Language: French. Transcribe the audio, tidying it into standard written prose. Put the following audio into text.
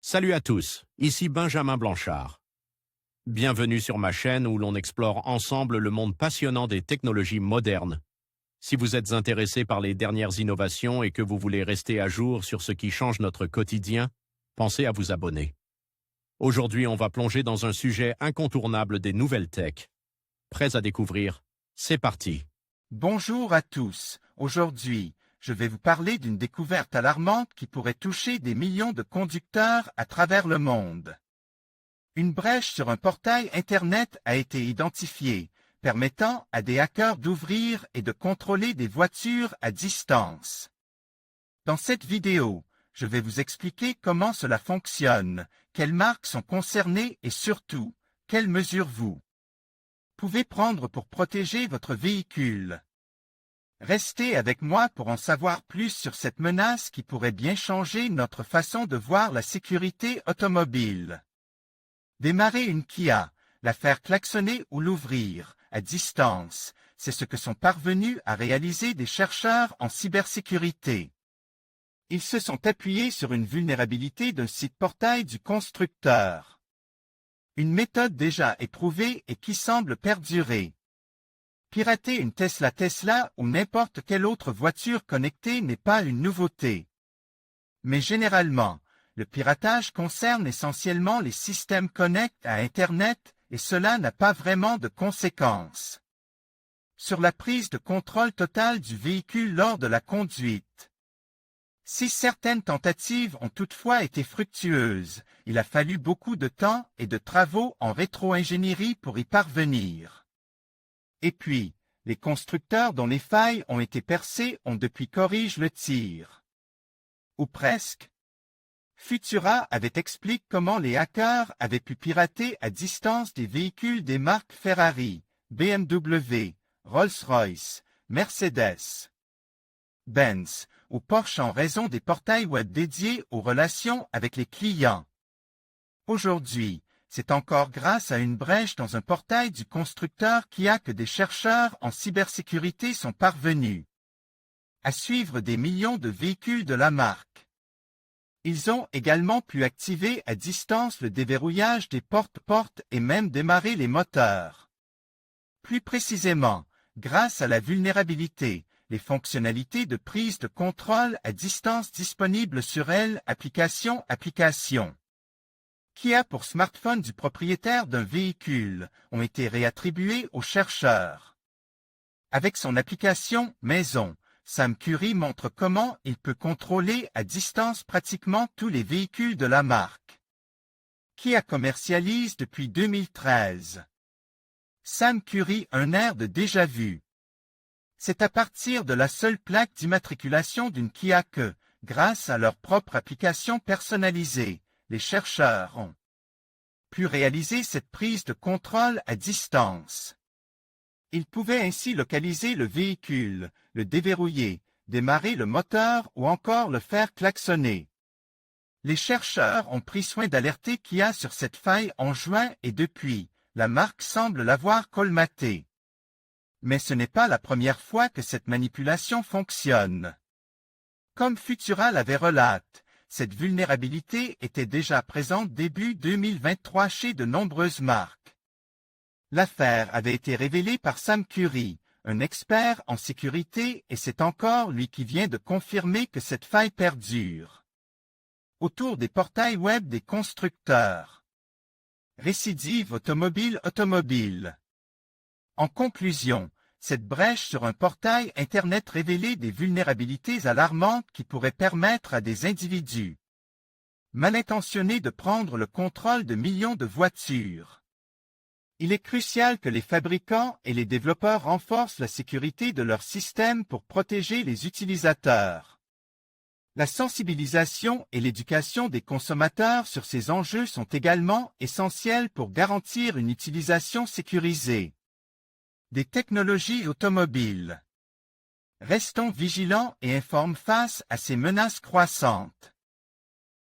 Salut à tous, ici Benjamin Blanchard. Bienvenue sur ma chaîne où l'on explore ensemble le monde passionnant des technologies modernes. Si vous êtes intéressé par les dernières innovations et que vous voulez rester à jour sur ce qui change notre quotidien, pensez à vous abonner. Aujourd'hui, on va plonger dans un sujet incontournable des nouvelles tech. Prêts à découvrir? C'est parti! Bonjour à tous. Aujourd'hui, je vais vous parler d'une découverte alarmante qui pourrait toucher des millions de conducteurs à travers le monde. Une brèche sur un portail Internet a été identifiée, permettant à des hackers d'ouvrir et de contrôler des voitures à distance. Dans cette vidéo, je vais vous expliquer comment cela fonctionne, quelles marques sont concernées et surtout, quelles mesures vous pouvez prendre pour protéger votre véhicule. Restez avec moi pour en savoir plus sur cette menace qui pourrait bien changer notre façon de voir la sécurité automobile. Démarrer une Kia, la faire klaxonner ou l'ouvrir, à distance, c'est ce que sont parvenus à réaliser des chercheurs en cybersécurité. Ils se sont appuyés sur une vulnérabilité d'un site portail du constructeur. Une méthode déjà éprouvée et qui semble perdurer. Pirater une Tesla ou n'importe quelle autre voiture connectée n'est pas une nouveauté. Mais généralement, le piratage concerne essentiellement les systèmes connectés à Internet et cela n'a pas vraiment de conséquences sur la prise de contrôle totale du véhicule lors de la conduite. Si certaines tentatives ont toutefois été fructueuses, il a fallu beaucoup de temps et de travaux en rétro-ingénierie pour y parvenir. Et puis, les constructeurs dont les failles ont été percées ont depuis corrigé le tir. Ou presque. Futura avait expliqué comment les hackers avaient pu pirater à distance des véhicules des marques Ferrari, BMW, Rolls-Royce, Mercedes, Benz ou Porsche en raison des portails web dédiés aux relations avec les clients. Aujourd'hui, c'est encore grâce à une brèche dans un portail du constructeur Kia que des chercheurs en cybersécurité sont parvenus à suivre des millions de véhicules de la marque. Ils ont également pu activer à distance le déverrouillage des porte-portes et même démarrer les moteurs. Plus précisément, grâce à la vulnérabilité, les fonctionnalités de prise de contrôle à distance disponibles sur application. Kia pour smartphone du propriétaire d'un véhicule ont été réattribués aux chercheurs. Avec son application Maison, Sam Curry montre comment il peut contrôler à distance pratiquement tous les véhicules de la marque. Kia commercialise depuis 2013. Sam Curry un air de déjà-vu. C'est à partir de la seule plaque d'immatriculation d'une Kia que, grâce à leur propre application personnalisée, les chercheurs ont pu réaliser cette prise de contrôle à distance. Ils pouvaient ainsi localiser le véhicule, le déverrouiller, démarrer le moteur ou encore le faire klaxonner. Les chercheurs ont pris soin d'alerter Kia sur cette faille en juin et depuis, la marque semble l'avoir colmatée. Mais ce n'est pas la première fois que cette manipulation fonctionne. Comme Futura l'avait relaté, cette vulnérabilité était déjà présente début 2023 chez de nombreuses marques. L'affaire avait été révélée par Sam Curry, un expert en sécurité, et c'est encore lui qui vient de confirmer que cette faille perdure. Autour des portails web des constructeurs. Récidive automobile. En conclusion, cette brèche sur un portail Internet révélait des vulnérabilités alarmantes qui pourraient permettre à des individus mal intentionnés de prendre le contrôle de millions de voitures. Il est crucial que les fabricants et les développeurs renforcent la sécurité de leur système pour protéger les utilisateurs. La sensibilisation et l'éducation des consommateurs sur ces enjeux sont également essentielles pour garantir une utilisation sécurisée des technologies automobiles. Restons vigilants et informes face à ces menaces croissantes.